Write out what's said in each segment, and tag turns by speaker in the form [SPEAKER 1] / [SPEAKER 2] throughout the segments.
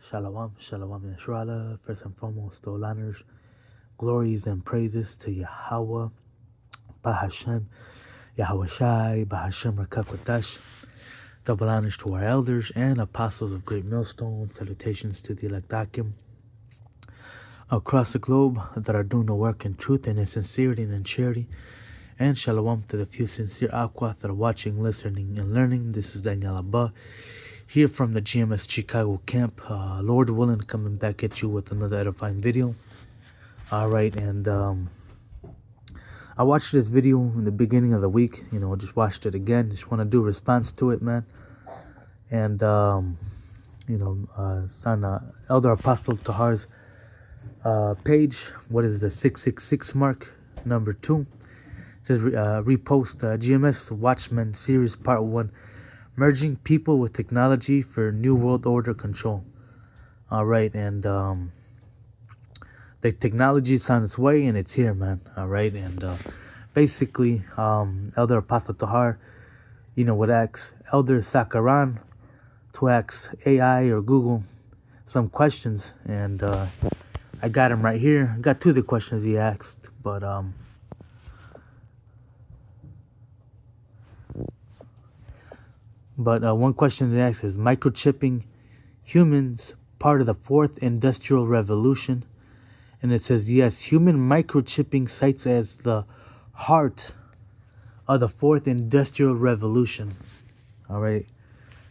[SPEAKER 1] Shalom, shalom, Yisrael. First and foremost, all honors, glories, and praises to Yahweh, Bahashem, Yahweh Shai, Bahashem Rakakwatash. Double honors to our elders and apostles of Great Millstone. Salutations to the elect Akim across the globe that are doing the work in truth and in sincerity and in charity. And shalom to the few sincere Aqua that are watching, listening, and learning. This is Daniel Abba, here from the GMS Chicago camp. Lord willing, coming back at you with another edifying video. Alright, and I watched this video in the beginning of the week. Just watched it again. Just want to do a response to it, man. And, it's on Elder Apostle Tahar's page. What is the 666 mark, number 2? It says repost GMS Watchmen Series Part 1. Merging people with technology for New World Order control. All right, and the technology is on its way and it's here, man. All right, and basically, Elder Apostle Tahar, would ask Elder Sakaran to ask AI or Google some questions, and I got him right here. I got two of the questions he asked, but one question they ask is, microchipping humans part of the fourth industrial revolution? And it says, yes, human microchipping cites as the heart of the fourth industrial revolution. All right.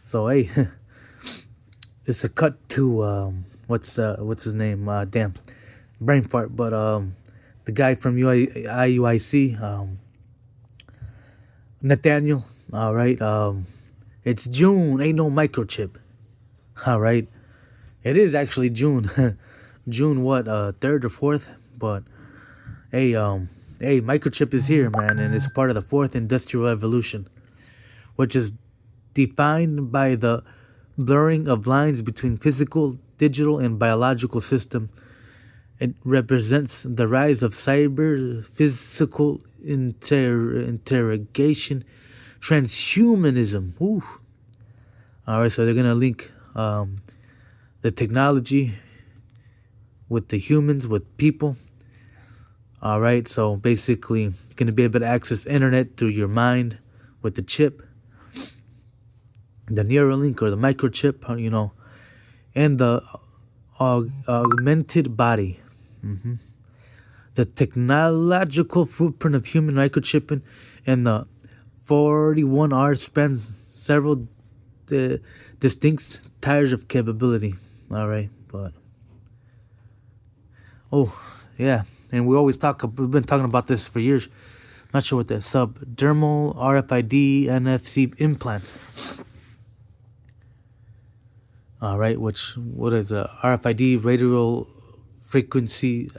[SPEAKER 1] So, hey, it's a cut to, what's his name? Damn, brain fart. But the guy from IUIC, Nathaniel, all right, it's June, ain't no microchip. All right. It is actually June. June what? 3rd or 4th? But hey, microchip is here, man, and it's part of the fourth industrial revolution, which is defined by the blurring of lines between physical, digital, and biological system. It represents the rise of cyber physical interrogation, transhumanism. Ooh. All right, so they're gonna link the technology with the humans, with people. All right, so basically, you're gonna be able to access the internet through your mind with the chip, the Neuralink or the microchip, and the augmented body. The technological footprint of human microchipping and the 41R spans several distinct tiers of capability. All right, but yeah, and we've been talking about this for years. Not sure what that subdermal RFID NFC implants. All right, what is a RFID, radio frequency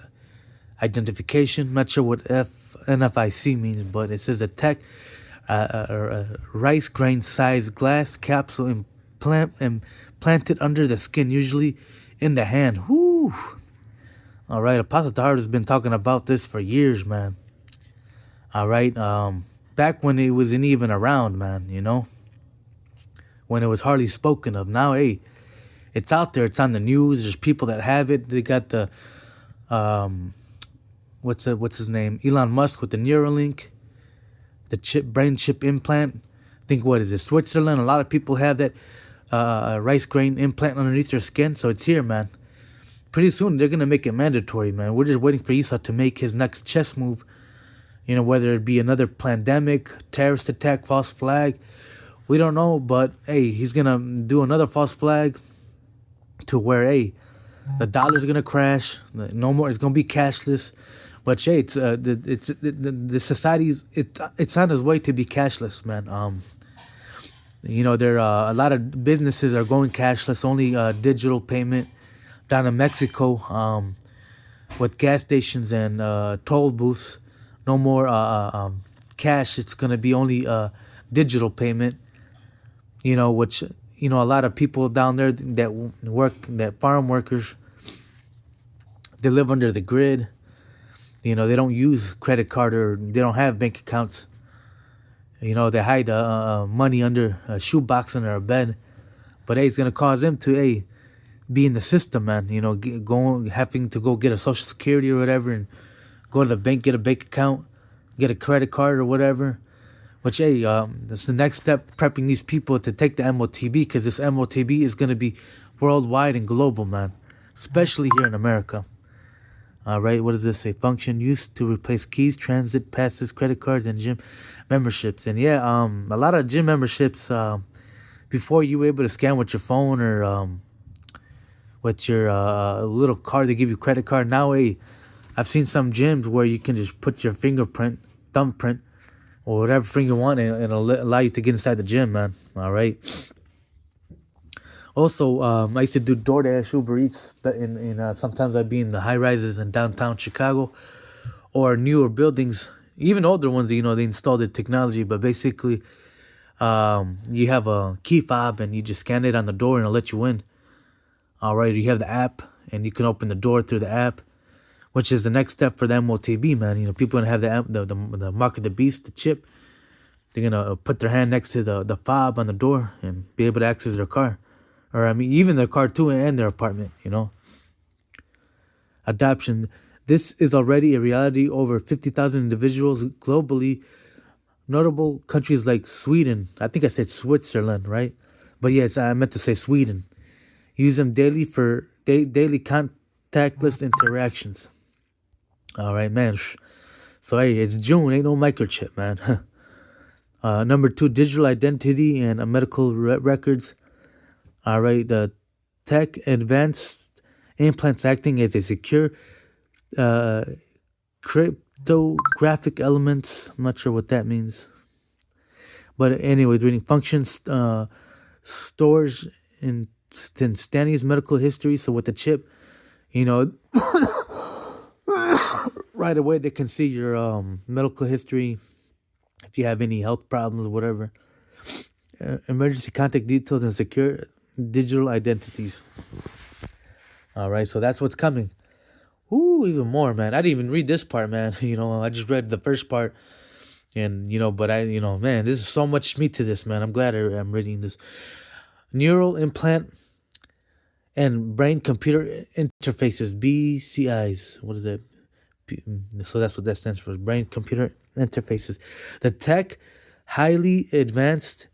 [SPEAKER 1] identification? Not sure what NFIC means, but it says a rice grain sized glass capsule implanted under the skin, usually in the hand. Whoo! All right, Apostle Tahar has been talking about this for years, man. All right, back when it wasn't even around, man, when it was hardly spoken of. Now, hey, it's out there. It's on the news. There's people that have it. They got the, what's his name? Elon Musk with the Neuralink, the brain chip implant. I think, what is it? Switzerland. A lot of people have that rice grain implant underneath their skin. So it's here, man. Pretty soon they're gonna make it mandatory, man. We're just waiting for Esau to make his next chess move. Whether it be another pandemic, terrorist attack, false flag, we don't know. But hey, he's gonna do another false flag to where, hey, the dollar's gonna crash. No more. It's gonna be cashless. But hey, the society's it's on its way to be cashless, man. There a lot of businesses are going cashless, only digital payment. Down in Mexico, with gas stations and toll booths, no more cash. It's gonna be only digital payment. Which a lot of people down there that farm workers, they live under the grid. They don't use credit card or they don't have bank accounts. They hide money under a shoebox under a bed. But hey, it's gonna cause them to be in the system, man. Having to go get a social security or whatever, and go to the bank, get a bank account, get a credit card or whatever. Which, hey, that's the next step, prepping these people to take the MOTB, because this MOTB is going to be worldwide and global, man, especially here in America. All right, what does this say? Function used to replace keys, transit passes, credit cards, and gym memberships. And yeah, a lot of gym memberships, before you were able to scan with your phone or with your little card, they give you credit card. Now, hey, I've seen some gyms where you can just put your fingerprint, thumbprint, or whatever thing you want, and it'll allow you to get inside the gym, man. All right. Also, I used to do DoorDash, Uber Eats, but sometimes I'd be in the high rises in downtown Chicago or newer buildings, even older ones. They installed the technology, but basically, you have a key fob and you just scan it on the door and it'll let you in. All right, you have the app and you can open the door through the app, which is the next step for the MOTB, man. People are gonna have the mark of the beast, the chip. They're gonna put their hand next to the fob on the door and be able to access their car, or even their car too, and their apartment. Adoption. This is already a reality. Over 50,000 individuals globally. Notable countries like Sweden. I think I said Switzerland, right? But yes, I meant to say Sweden. Use them daily for daily contactless interactions. All right, man. So, hey, it's June. Ain't no microchip, man. Number 2, digital identity and medical records. All right, the tech advanced implants acting as a secure cryptographic elements. I'm not sure what that means. But anyway, reading functions, stores instantaneous medical history. So with the chip, right away they can see your medical history, if you have any health problems or whatever. Emergency contact details and secure digital identities. All right, so that's what's coming. Ooh, even more, man. I didn't even read this part, man. I just read the first part, and but man, there's so much meat to this, man. I'm glad I'm reading this. Neural implant and brain computer interfaces, BCIs. What is that? So that's what that stands for, brain computer interfaces. The tech, highly advanced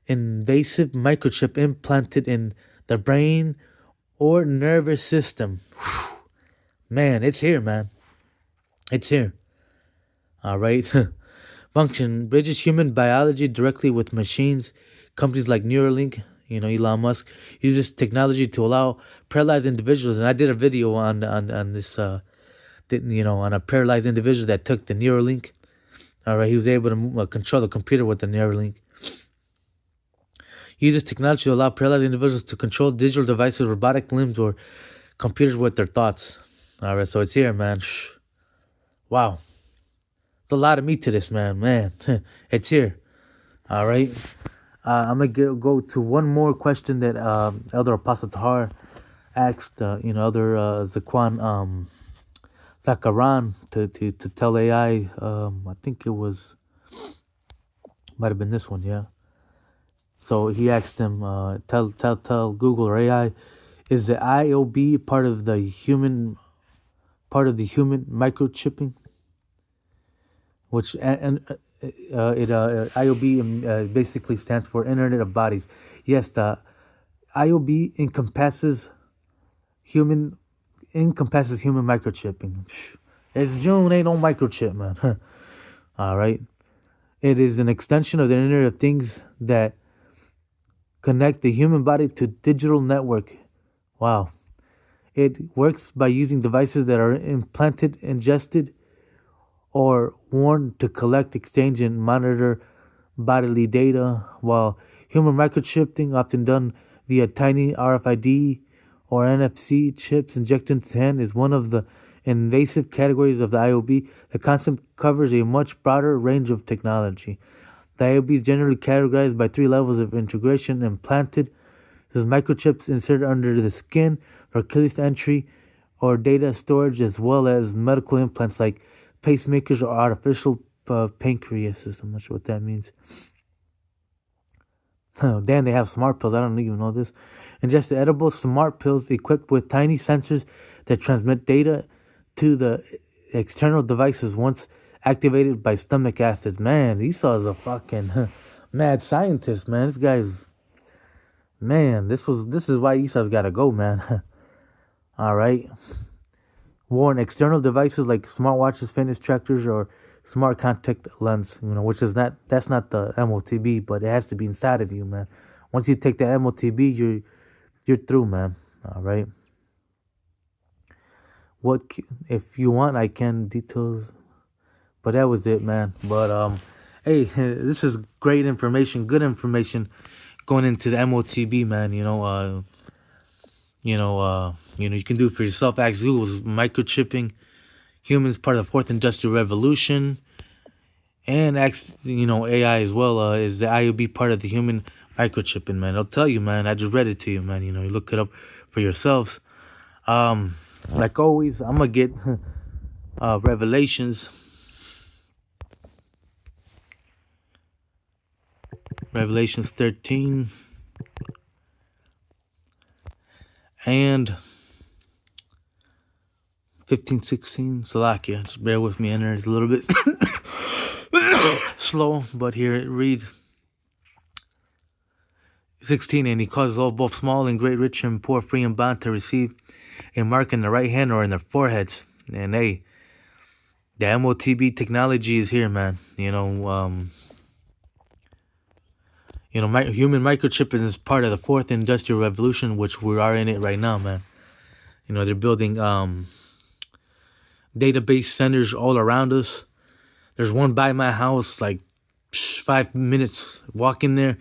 [SPEAKER 1] invasive microchip implanted in the brain or nervous system. Whew. Man, it's here, man. It's here. All right. Function bridges human biology directly with machines. Companies like Neuralink, Elon Musk, uses technology to allow paralyzed individuals. And I did a video on this, on a paralyzed individual that took the Neuralink. All right, he was able to control the computer with the Neuralink. He uses technology to allow paralyzed individuals to control digital devices, robotic limbs, or computers with their thoughts. All right, so it's here, man. Wow. There's a lot of meat to this, man. Man, it's here. All right. I'm going to go to one more question that Elder Apostle Tahar asked, Elder Zaquan Zakaran to tell AI. I think it might have been this one, yeah. So he asked him, tell Google or AI, is the IOB part of the human microchipping? Which IOB basically stands for Internet of Bodies. Yes, the IOB encompasses human microchipping. It's June, ain't no microchip, man. All right. It is an extension of the Internet of Things that connect the human body to digital network. Wow. It works by using devices that are implanted, ingested, or worn to collect, exchange, and monitor bodily data, while human microchipping, often done via tiny RFID or NFC chips injected into the hand, is one of the invasive categories of the IOB. The concept covers a much broader range of technology. The IOB is generally categorized by 3 levels of integration: implanted, as microchips inserted under the skin for keyless entry or data storage, as well as medical implants like pacemakers or artificial pancreases. I'm not sure what that means. Damn, they have smart pills. I don't even know this. Ingest edible smart pills equipped with tiny sensors that transmit data to the external devices once activated by stomach acids. Man, Esau's a fucking mad scientist, man. This guy's man. This is why Esau's gotta go, man. All right. Warn external devices like smartwatches, fitness trackers, or smart contact lens, which is that's not the MOTB, but it has to be inside of you, man. Once you take that MOTB, you're through, man. All right. If you want, I can details, but that was it, man. But hey, this is great information, good information going into the MOTB, man. You can do it for yourself. Ask Google's microchipping humans part of the fourth industrial revolution, and ask AI as well. Is the IOB part of the human microchipping, man? I'll tell you, man. I just read it to you, man. You look it up for yourselves. Like always, I'm gonna get Revelations 13 and 15, 16. Salakia, just bear with me. Enter is a little bit slow, but here it reads 16. And he causes all, both small and great, rich and poor, free and bond, to receive a mark in the right hand or in their foreheads. And hey, the MOTB technology is here, man. Human microchipping is part of the fourth industrial revolution, which we are in it right now, man. They're building database centers all around us. There's one by my house, like 5 minutes walking there,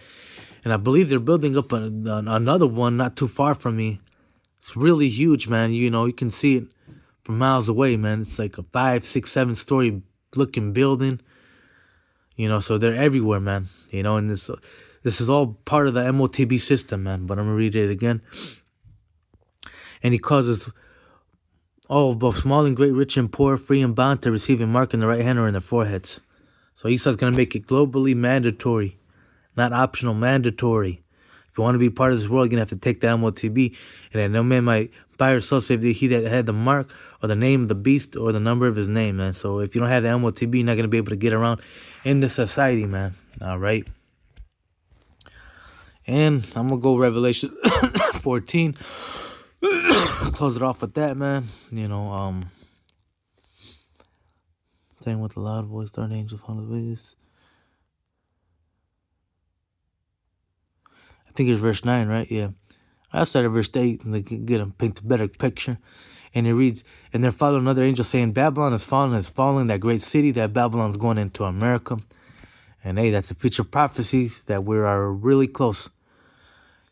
[SPEAKER 1] and I believe they're building up another one not too far from me. It's really huge, man. You can see it from miles away, man. It's like a 5, 6, 7-story looking building. So they're everywhere, man. And this is all part of the MOTB system, man. But I'm gonna read it again. And he causes all, both small and great, rich and poor, free and bond, to receive a mark in the right hand or in their foreheads. So Esau's gonna make it globally mandatory, not optional, mandatory. If you want to be part of this world, you're going to have to take the MOTB. And that no man might buy or sell save he that had the mark or the name of the beast or the number of his name, man. So if you don't have the MOTB, you're not going to be able to get around in the society, man. All right. And I'm going to go Revelation 14. Close it off with that, man. Saying with a loud voice, dark angel found the face. I think it's verse 9, right? Yeah. I started verse 8 and paint a better picture. And it reads, and there followed another angel saying, Babylon has fallen, that great city, that Babylon's going into America. And hey, that's a future prophecy that we are really close.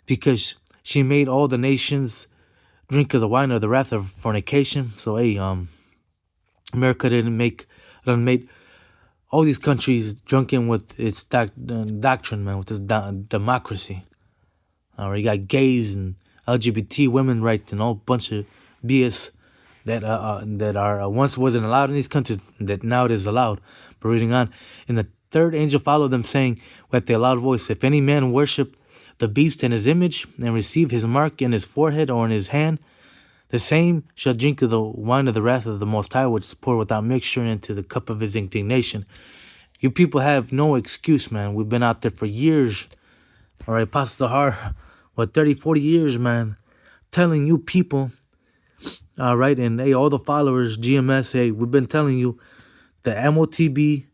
[SPEAKER 1] Because she made all the nations drink of the wine of the wrath of fornication. So hey, America done made all these countries drunken with its doctrine, man, with this democracy. You got gays and LGBT women rights and all bunch of BS that are once wasn't allowed in these countries that now it is allowed. But reading on, and the third angel followed them, saying with a loud voice, if any man worship the beast in his image and receive his mark in his forehead or in his hand, the same shall drink of the wine of the wrath of the Most High, which is poured without mixture into the cup of his indignation. You people have no excuse, man. We've been out there for years. All right, Pastor Har, 30, 40 years, man, telling you people, all right, and hey, all the followers, GMS, hey, we've been telling you the MOTB,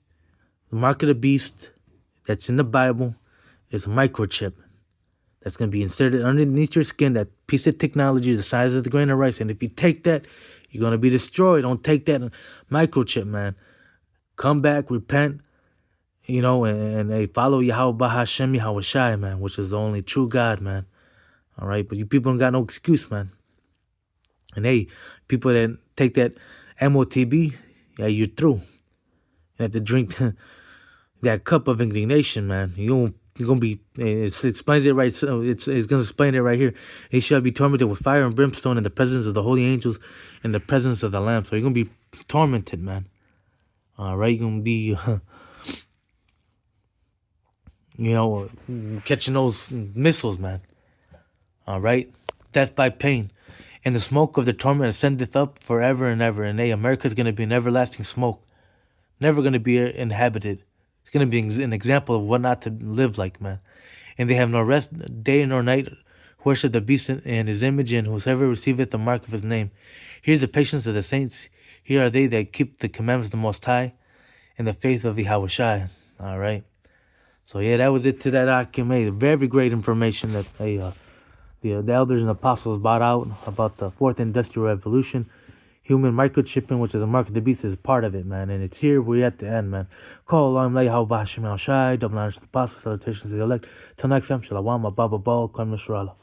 [SPEAKER 1] the mark of the beast that's in the Bible, is a microchip that's going to be inserted underneath your skin, that piece of technology the size of the grain of rice. And if you take that, you're going to be destroyed. Don't take that microchip, man. Come back, repent, and hey, follow Yahweh Hashem, Yahweh Shai, man, which is the only true God, man. All right, but you people don't got no excuse, man. And hey, people that take that MOTB, yeah, you're through. You have to drink that cup of indignation, man. You're gonna be. It explains it right. So it's gonna explain it right here. He shall be tormented with fire and brimstone in the presence of the holy angels, in the presence of the Lamb. So you're gonna be tormented, man. All right, you're gonna be. catching those missiles, man. All right, death by pain, and the smoke of the torment ascendeth up forever and ever. And America's gonna be an everlasting smoke, never gonna be inhabited. It's gonna be an example of what not to live like, man. And they have no rest day nor night. Worship the beast and his image, and whosoever receiveth the mark of his name. Here's the patience of the saints. Here are they that keep the commandments of the Most High and the faith of Yahweh. All right. So yeah, that was it to that Akimay. Very great information that the elders and apostles brought out about the fourth industrial revolution. Human microchipping, which is a mark of the beast, is part of it, man. And it's here. We're at the end, man. Call along, Yahweh Hashem Al Shai, double honors to the apostles, salutations to the elect. Till next time, Shalom, Abba, Kwan Mishra.